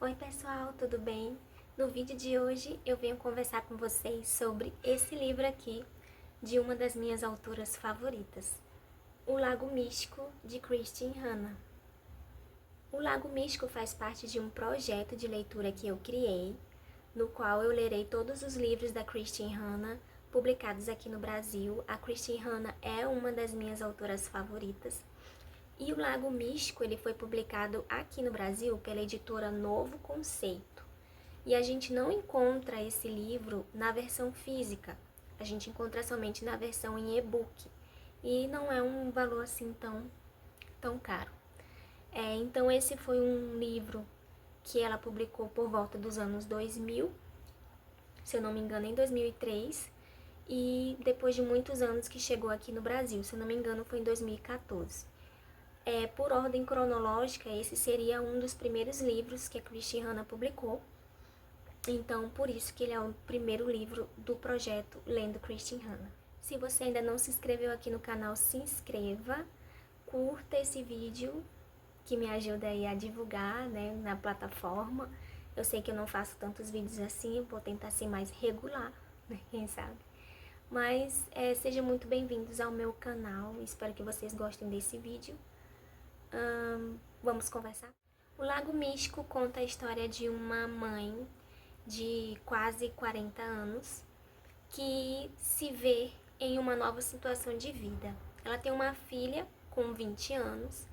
Oi pessoal, tudo bem? No vídeo de hoje eu venho conversar com vocês sobre esse livro aqui de uma das minhas autoras favoritas, O Lago Místico, de Christine Hanna. O Lago Místico faz parte de um projeto de leitura que eu criei, no qual eu lerei todos os livros da Christine Hanna publicados aqui no Brasil. A Christine Hanna é uma das minhas autoras favoritas. E o Lago Místico ele foi publicado aqui no Brasil pela editora Novo Conceito. E a gente não encontra esse livro na versão física, a gente encontra somente na versão em e-book. E não é um valor assim tão caro. Então esse foi um livro que ela publicou por volta dos anos 2000, se eu não me engano em 2003, e depois de muitos anos que chegou aqui no Brasil, se eu não me engano foi em 2014. Por ordem cronológica, esse seria um dos primeiros livros que a Christine Hanna publicou. Então, por isso que ele é o primeiro livro do projeto Lendo Christine Hanna. Se você ainda não se inscreveu aqui no canal, se inscreva, curta esse vídeo, que me ajuda aí a divulgar, né, na plataforma. Eu sei que eu não faço tantos vídeos assim, eu vou tentar ser mais regular, né, quem sabe. Mas sejam muito bem-vindos ao meu canal, espero que vocês gostem desse vídeo. Vamos conversar? O Lago Místico conta a história de uma mãe de quase 40 anos que se vê em uma nova situação de vida. Ela tem uma filha com 20 anos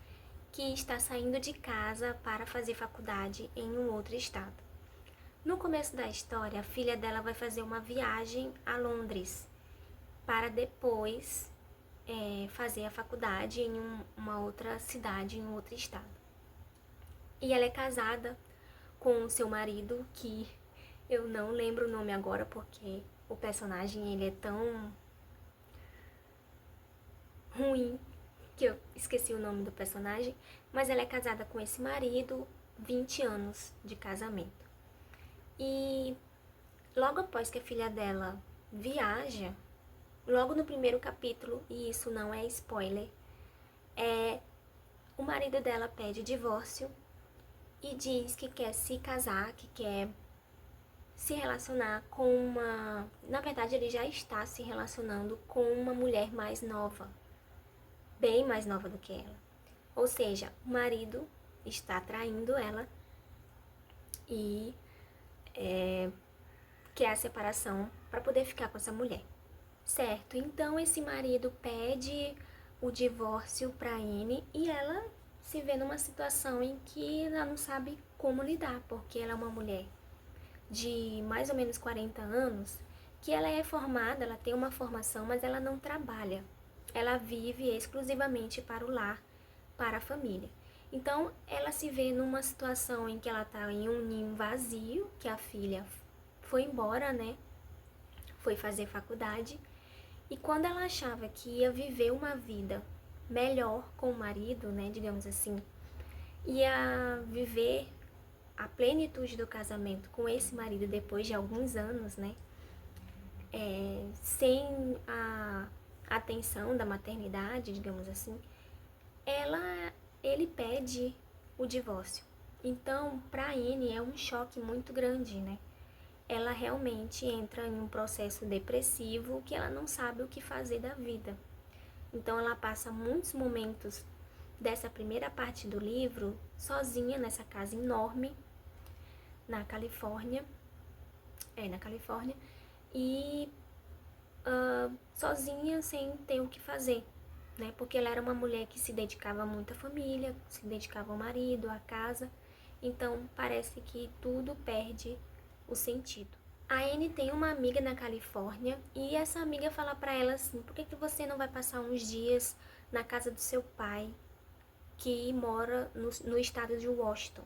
que está saindo de casa para fazer faculdade em um outro estado. No começo da história, a filha dela vai fazer uma viagem a Londres para depois fazer a faculdade em uma outra cidade, em um outro estado. E ela é casada com o seu marido, que eu não lembro o nome agora, porque o personagem ele é tão ruim que eu esqueci o nome do personagem, mas ela é casada com esse marido, 20 anos de casamento. E logo após que a filha dela viaja, logo no primeiro capítulo, e isso não é spoiler, o marido dela pede divórcio e diz que quer se casar, que quer se relacionar com uma... Na verdade, ele já está se relacionando com uma mulher mais nova, bem mais nova do que ela. Ou seja, o marido está traindo ela e quer a separação para poder ficar com essa mulher. Certo, então esse marido pede o divórcio para Anne e ela se vê numa situação em que ela não sabe como lidar, porque ela é uma mulher de mais ou menos 40 anos, que ela é formada, ela tem uma formação, mas ela não trabalha. Ela vive exclusivamente para o lar, para a família. Então, ela se vê numa situação em que ela está em um ninho vazio, que a filha foi embora, né? Foi fazer faculdade. E quando ela achava que ia viver uma vida melhor com o marido, né, digamos assim, ia viver a plenitude do casamento com esse marido depois de alguns anos, né, sem a atenção da maternidade, digamos assim, ele pede o divórcio. Então, para Anne é um choque muito grande, né? Ela realmente entra em um processo depressivo que ela não sabe o que fazer da vida. Então ela passa muitos momentos dessa primeira parte do livro sozinha nessa casa enorme na Califórnia, e sozinha sem ter o que fazer, né? Porque ela era uma mulher que se dedicava muito à família, se dedicava ao marido, à casa, então parece que tudo perde o sentido. A Anne tem uma amiga na Califórnia e essa amiga fala pra ela assim: por que você não vai passar uns dias na casa do seu pai, que mora no estado de Washington?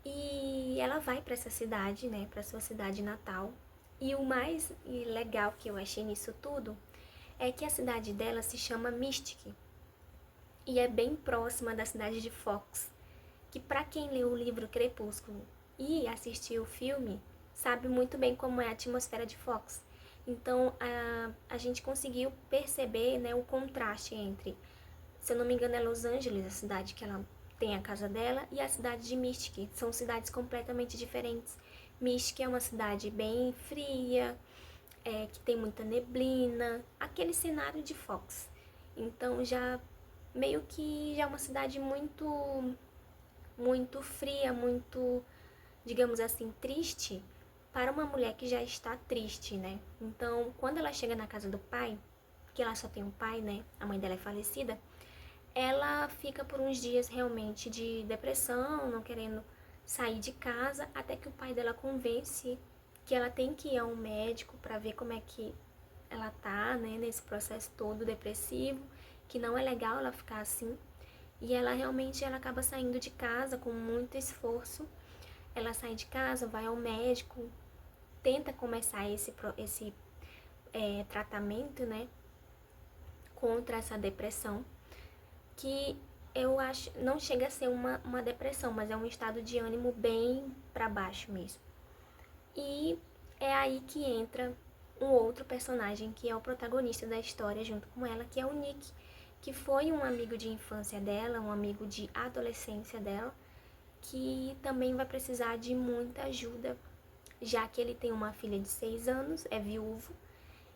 E ela vai pra essa cidade, né, pra sua cidade natal. E o mais legal que eu achei nisso tudo é que a cidade dela se chama Mystic e é bem próxima da cidade de Fox, que para quem leu o livro Crepúsculo e assistiu o filme, sabe muito bem como é a atmosfera de Fox. Então, a gente conseguiu perceber, né, o contraste entre, se eu não me engano, é Los Angeles, a cidade que ela tem a casa dela, e a cidade de Mystic. São cidades completamente diferentes. Mystic é uma cidade bem fria, que tem muita neblina, aquele cenário de Fox. Então já meio que já é uma cidade muito fria, muito, digamos assim, triste para uma mulher que já está triste, né? Então, quando ela chega na casa do pai, que ela só tem um pai, né? A mãe dela é falecida. Ela fica por uns dias realmente de depressão, não querendo sair de casa, até que o pai dela convence que ela tem que ir a um médico para ver como é que ela tá, né, nesse processo todo depressivo, que não é legal ela ficar assim. E ela realmente ela acaba saindo de casa com muito esforço. Ela sai de casa, vai ao médico, tenta começar esse tratamento, né, contra essa depressão, que eu acho, não chega a ser uma depressão, mas é um estado de ânimo bem para baixo mesmo. E é aí que entra um outro personagem que é o protagonista da história junto com ela, que é o Nick, que foi um amigo de infância dela, um amigo de adolescência dela, que também vai precisar de muita ajuda, já que ele tem uma filha de 6 anos, é viúvo,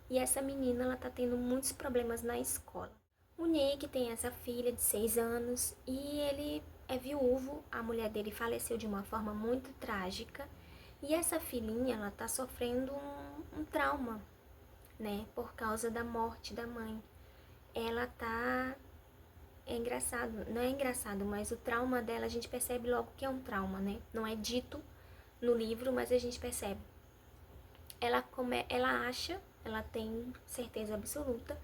e essa menina ela tá tendo muitos problemas na escola. O Nick tem essa filha de 6 anos e ele é viúvo, a mulher dele faleceu de uma forma muito trágica, e essa filhinha ela tá sofrendo um trauma, né, por causa da morte da mãe. Ela tá, é engraçado, não é engraçado, mas o trauma dela a gente percebe logo que é um trauma, né? Não é dito no livro, mas a gente percebe. Ela acha, ela tem certeza absoluta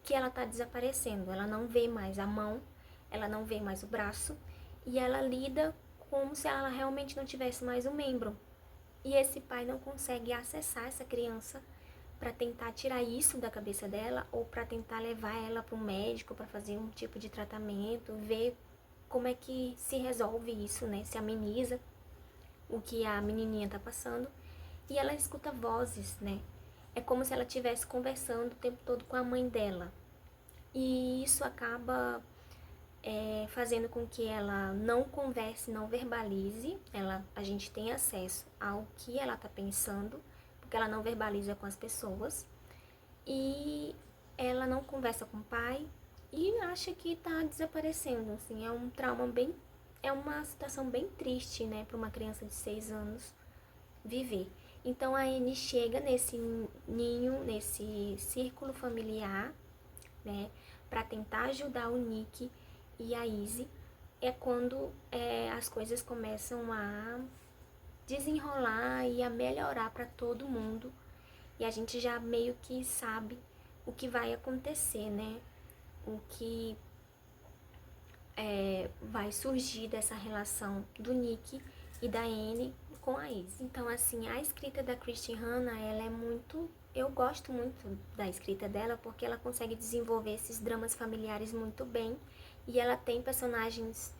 que ela tá desaparecendo. Ela não vê mais a mão, ela não vê mais o braço, e ela lida como se ela realmente não tivesse mais um membro. E esse pai não consegue acessar essa criança para tentar tirar isso da cabeça dela, ou para tentar levar ela para um médico para fazer um tipo de tratamento, ver como é que se resolve isso, né? Se ameniza o que a menininha tá passando. E ela escuta vozes, né? É como se ela estivesse conversando o tempo todo com a mãe dela. E isso acaba fazendo com que ela não converse, não verbalize. A gente tem acesso ao que ela tá pensando, porque ela não verbaliza com as pessoas. E ela não conversa com o pai e acha que tá desaparecendo, assim. É um trauma bem... É uma situação bem triste, né, para uma criança de 6 anos viver. Então a Anne chega nesse ninho, nesse círculo familiar, né, para tentar ajudar o Nick e a Izzy. É quando as coisas começam a desenrolar e a melhorar para todo mundo. E a gente já meio que sabe o que vai acontecer, né? O que vai surgir dessa relação do Nick e da Anne com a Izzy. Então, assim, a escrita da Christine Hanna, ela é muito... Eu gosto muito da escrita dela porque ela consegue desenvolver esses dramas familiares muito bem. E ela tem personagens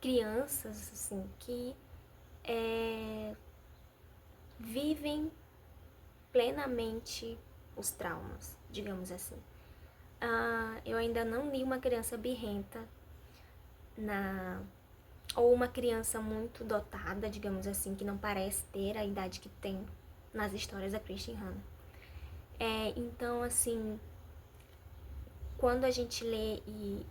crianças, assim, que vivem plenamente os traumas, digamos assim. Eu ainda não li uma criança birrenta ou uma criança muito dotada, digamos assim, que não parece ter a idade que tem nas histórias da Christine Hanna. Então, assim, quando a gente lê e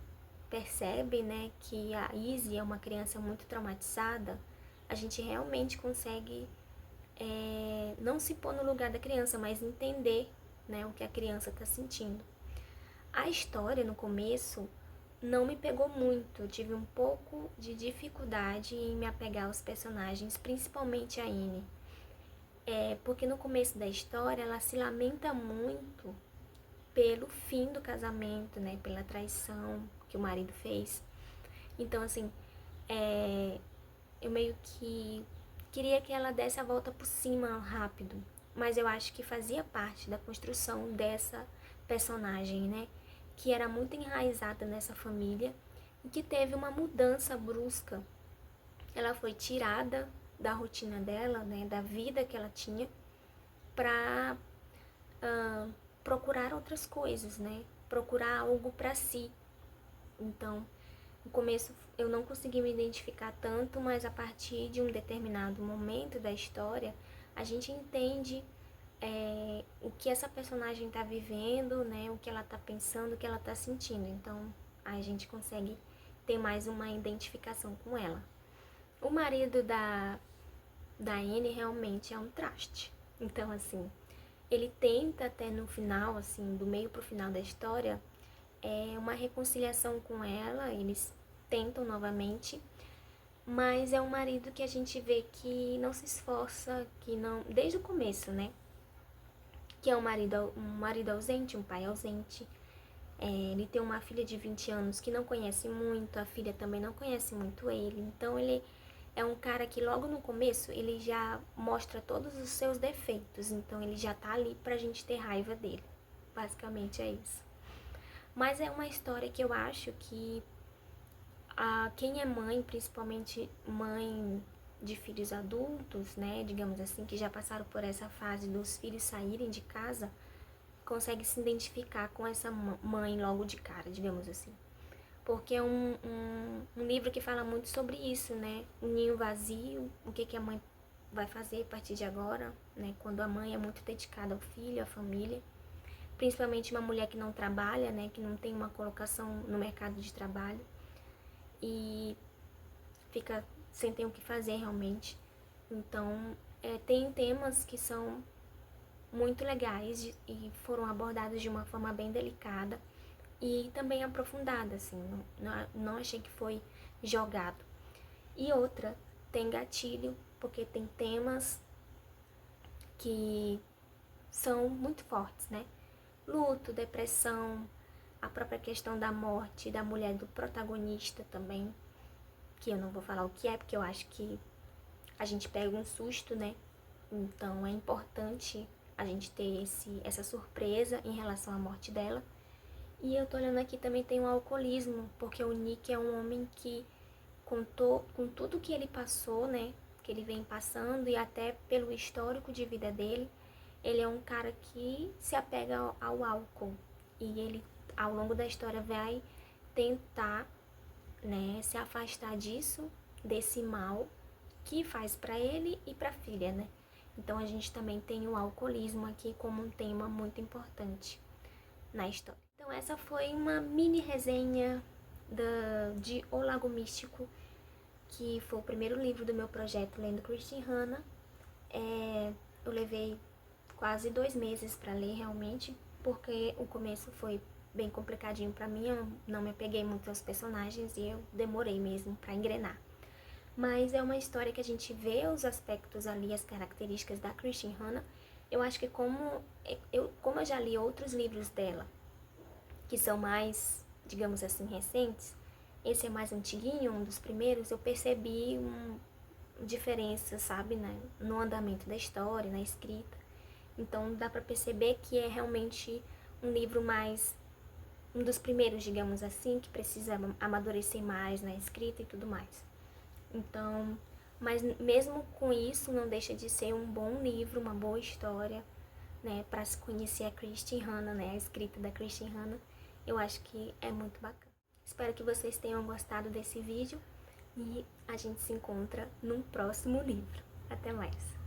percebe, né, que a Izzy é uma criança muito traumatizada, a gente realmente consegue não se pôr no lugar da criança, mas entender, né, o que a criança está sentindo. A história, no começo, não me pegou muito. Eu tive um pouco de dificuldade em me apegar aos personagens, principalmente a Anne. Porque no começo da história, ela se lamenta muito pelo fim do casamento, né, pela traição que o marido fez. Então, assim, eu meio que queria que ela desse a volta por cima rápido, mas eu acho que fazia parte da construção dessa personagem, né? Que era muito enraizada nessa família e que teve uma mudança brusca. Ela foi tirada da rotina dela, né? Da vida que ela tinha, para procurar outras coisas, né? Procurar algo para si. Então, no começo eu não consegui me identificar tanto, mas a partir de um determinado momento da história, a gente entende o que essa personagem está vivendo, né? O que ela está pensando, o que ela está sentindo. Então, a gente consegue ter mais uma identificação com ela. O marido da Anne realmente é um traste. Então, assim, ele tenta até no final, assim, do meio pro final da história, uma reconciliação com ela, eles tentam novamente, mas é um marido que a gente vê que não se esforça, que não, desde o começo, né? Que é um marido ausente, um pai ausente. Ele tem uma filha de 20 anos que não conhece muito, a filha também não conhece muito ele, então ele é um cara que logo no começo ele já mostra todos os seus defeitos, então ele já tá ali pra gente ter raiva dele. Basicamente é isso. Mas é uma história que eu acho que quem é mãe, principalmente mãe de filhos adultos, né, digamos assim, que já passaram por essa fase dos filhos saírem de casa, consegue se identificar com essa mãe logo de cara, digamos assim. Porque é um livro que fala muito sobre isso, né? O ninho vazio, o que a mãe vai fazer a partir de agora, né? Quando a mãe é muito dedicada ao filho, à família. Principalmente uma mulher que não trabalha, né? Que não tem uma colocação no mercado de trabalho. E fica sem ter o que fazer realmente. Então, tem temas que são muito legais e foram abordados de uma forma bem delicada e também aprofundada, assim, não achei que foi jogado. E outra, tem gatilho, porque tem temas que são muito fortes, né? Luto, depressão, a própria questão da morte da mulher do protagonista também, que eu não vou falar o que é, porque eu acho que a gente pega um susto, né? Então é importante a gente ter essa surpresa em relação à morte dela. E eu tô olhando aqui também tem o alcoolismo, porque o Nick é um homem que contou com tudo que ele passou, né? Que ele vem passando e até pelo histórico de vida dele, ele é um cara que se apega ao álcool. E ele, ao longo da história, vai tentar, né, se afastar disso, desse mal que faz pra ele e pra filha, né? Então a gente também tem o alcoolismo aqui como um tema muito importante na história. Então essa foi uma mini resenha de O Lago Místico, que foi o primeiro livro do meu projeto Lendo Christine Hanna. Eu levei quase 2 meses para ler realmente, porque o começo foi bem complicadinho para mim, eu não me apeguei muito aos personagens e eu demorei mesmo para engrenar. Mas é uma história que a gente vê os aspectos ali, as características da Christine Hanna. Eu acho que como eu já li outros livros dela, que são mais, digamos assim, recentes, esse é mais antiguinho, um dos primeiros, eu percebi uma diferença, sabe, né, no andamento da história, na escrita. Então dá pra perceber que é realmente um livro mais, um dos primeiros, digamos assim, que precisa amadurecer mais na escrita e tudo mais. Então, mas mesmo com isso, não deixa de ser um bom livro, uma boa história, né, para se conhecer a Christine Hanna, né, a escrita da Christine Hanna. Eu acho que é muito bacana. Espero que vocês tenham gostado desse vídeo e a gente se encontra num próximo livro. Até mais!